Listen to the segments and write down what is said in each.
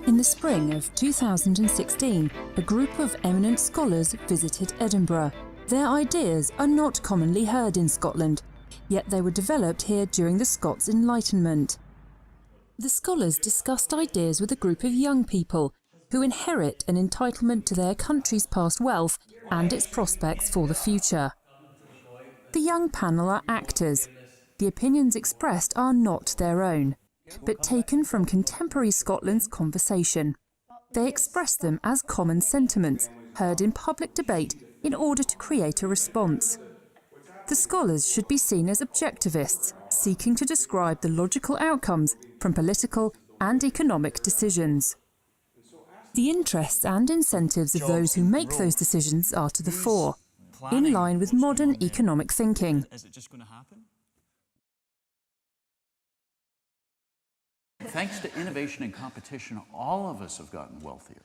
In the spring of 2016, a group of eminent scholars visited Edinburgh. Their ideas are not commonly heard in Scotland, yet they were developed here during the Scots Enlightenment. The scholars discussed ideas with a group of young people who inherit an entitlement to their country's past wealth and its prospects for the future. The young panel are actors. The opinions expressed are not their own, but taken from contemporary Scotland's conversation. They express them as common sentiments, heard in public debate in order to create a response. The scholars should be seen as objectivists, seeking to describe the logical outcomes from political and economic decisions. The interests and incentives of those who make those decisions are to the fore, in line with modern economic thinking. Is it just going to happen? Thanks to innovation and competition, all of us have gotten wealthier.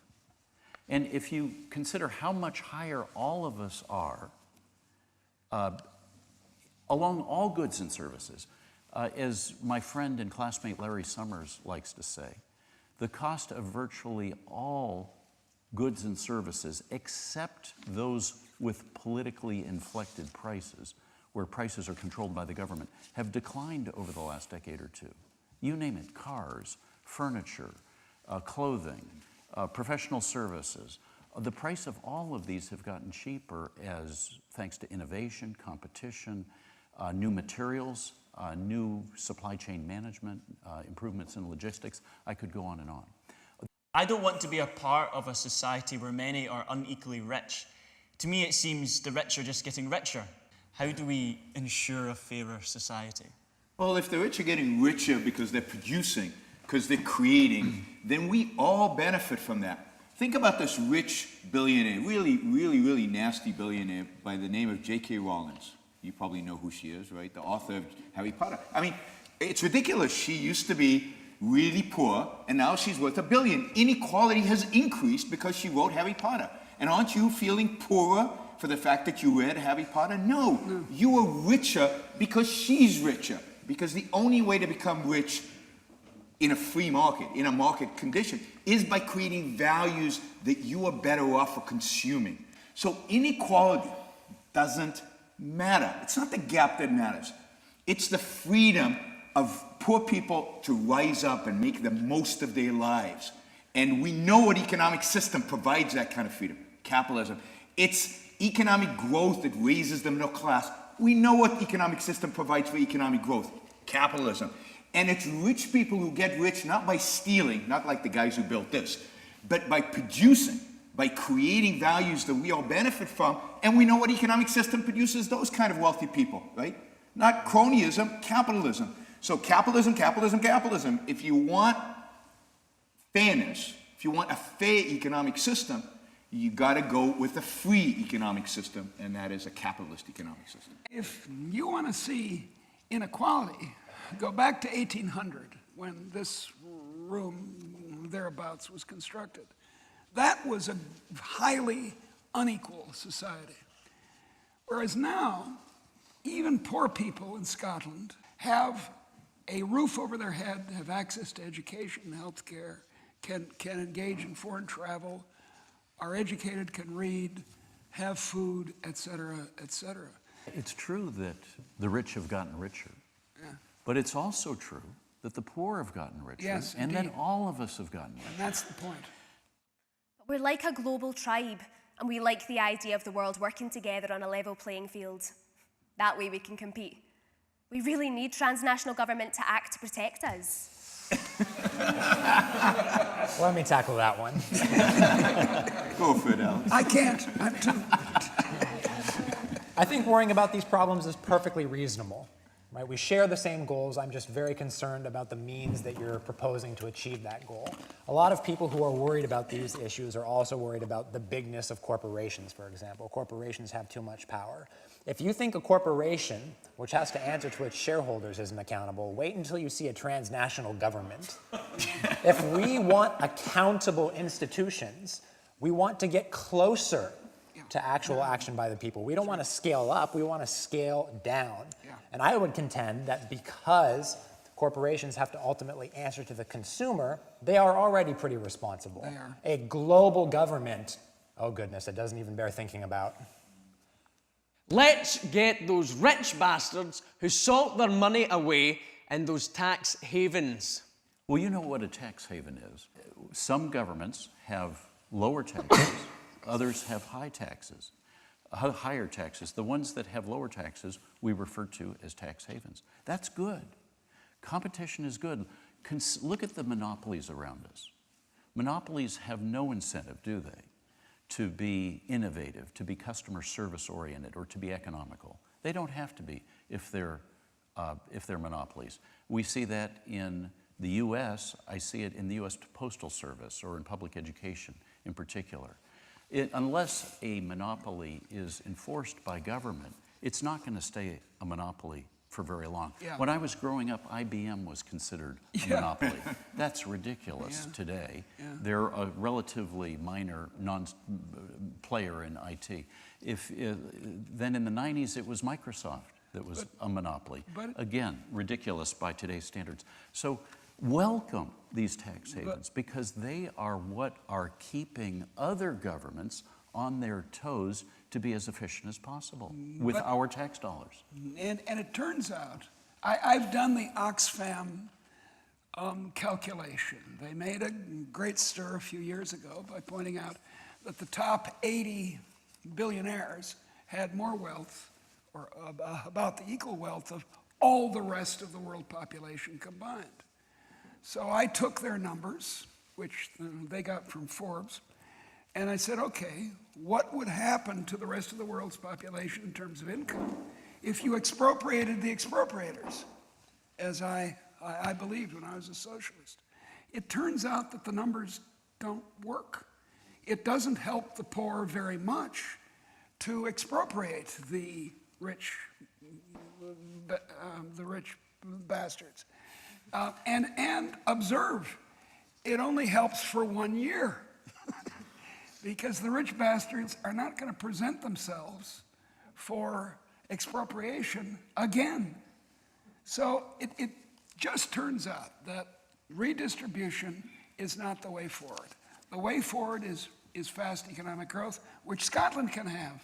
And if you consider how much higher all of us are, along all goods and services, as my friend and classmate Larry Summers likes to say, the cost of virtually all goods and services, except those with politically inflected prices, where prices are controlled by the government, have declined over the last decade or two. You name it, cars, furniture, clothing, professional services. The price of all of these have gotten cheaper thanks to innovation, competition, new materials, new supply chain management, improvements in logistics. I could go on and on. I don't want to be a part of a society where many are unequally rich. To me, it seems the rich are just getting richer. How do we ensure a fairer society? Well, if the rich are getting richer because they're producing, because they're creating, then we all benefit from that. Think about this rich billionaire, really nasty billionaire by the name of J.K. Rowling. You probably know who she is, right? The author of Harry Potter. I mean, it's ridiculous. She used to be really poor, and now she's worth $1 billion. Inequality has increased because she wrote Harry Potter. And aren't you feeling poorer for the fact that you read Harry Potter? No. You are richer because she's richer. Because the only way to become rich in a free market, in a market condition, is by creating values that you are better off for consuming. So inequality doesn't matter. It's not the gap that matters. It's the freedom of poor people to rise up and make the most of their lives. And we know what economic system provides that kind of freedom. Capitalism. It's economic growth that raises the middle class. We know what economic system provides for economic growth. Capitalism. And it's rich people who get rich not by stealing, not like the guys who built this, but by producing, by creating values that we all benefit from. And we know what economic system produces those kind of wealthy people, right? Not cronyism, capitalism. So capitalism. If you want fairness, if you want a fair economic system, you got to go with a free economic system, and that is a capitalist economic system. If you want to see inequality, go back to 1800 when this room thereabouts was constructed. That was a highly unequal society. Whereas now, even poor people in Scotland have a roof over their head, have access to education, health care, can engage in foreign travel, are educated, can read, have food, etc., etc. It's true that the rich have gotten richer, but it's also true that the poor have gotten richer, yes, and then all of us have gotten richer. And that's the point. We're like a global tribe, and we like the idea of the world working together on a level playing field. That way we can compete. We really need transnational government to act to protect us. Let me tackle that one. Go for it, Alex. I can't. I'm too. I think worrying about these problems is perfectly reasonable. Right? We share the same goals. I'm just very concerned about the means that you're proposing to achieve that goal. A lot of people who are worried about these issues are also worried about the bigness of corporations, for example. Corporations have too much power. If you think a corporation, which has to answer to its shareholders, isn't accountable, wait until you see a transnational government. If we want accountable institutions, we want to get closer to actual action by the people. We don't want to scale up, we want to scale down. And I would contend that because corporations have to ultimately answer to the consumer, they are already pretty responsible. They are. A global government, oh goodness, it doesn't even bear thinking about. Let's get those rich bastards who salt their money away in those tax havens. Well, you know what a tax haven is. Some governments have lower taxes, others have higher taxes. The ones that have lower taxes we refer to as tax havens. That's good. Competition is good. Look at the monopolies around us. Monopolies have no incentive, do they, to be innovative, to be customer service oriented, or to be economical. They don't have to be if they're monopolies. We see that in the U.S. I see it in the U.S. Postal Service or in public education in particular. Unless a monopoly is enforced by government, it's not going to stay a monopoly for very long. Yeah. When I was growing up, IBM was considered a monopoly. That's ridiculous today. Yeah. They're a relatively minor player in IT. Then in the 90s, it was Microsoft that was a monopoly. Again, ridiculous by today's standards. So welcome these tax havens because they are what are keeping other governments on their toes to be as efficient as possible with our tax dollars. And it turns out, I've done the Oxfam calculation. They made a great stir a few years ago by pointing out that the top 80 billionaires had more wealth, or about the equal wealth of all the rest of the world population combined. So I took their numbers, which they got from Forbes, and I said, okay, what would happen to the rest of the world's population in terms of income if you expropriated the expropriators, as I believed when I was a socialist? It turns out that the numbers don't work. It doesn't help the poor very much to expropriate the rich bastards. And observe, it only helps for 1 year because the rich bastards are not going to present themselves for expropriation again. So it just turns out that redistribution is not the way forward. The way forward is fast economic growth, which Scotland can have.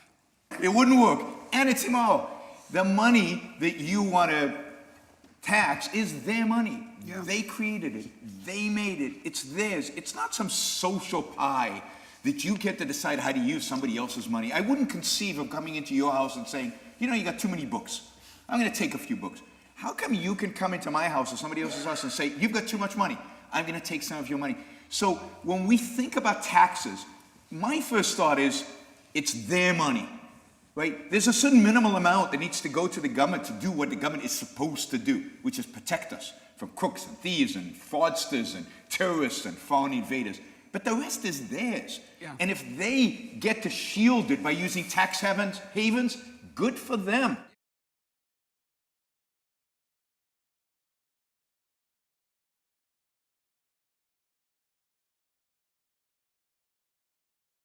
It wouldn't work. And it's immoral. The money that you want to tax is their money. Yeah. They created it. They made it. It's theirs. It's not some social pie that you get to decide how to use somebody else's money. I wouldn't conceive of coming into your house and saying, you know, you got too many books. I'm going to take a few books. How come you can come into my house or somebody else's house and say, you've got too much money. I'm going to take some of your money. So when we think about taxes, my first thought is, it's their money. Right? There's a certain minimal amount that needs to go to the government to do what the government is supposed to do, which is protect us from crooks and thieves and fraudsters and terrorists and foreign invaders. But the rest is theirs. Yeah. And if they get to shield it by using tax havens, good for them.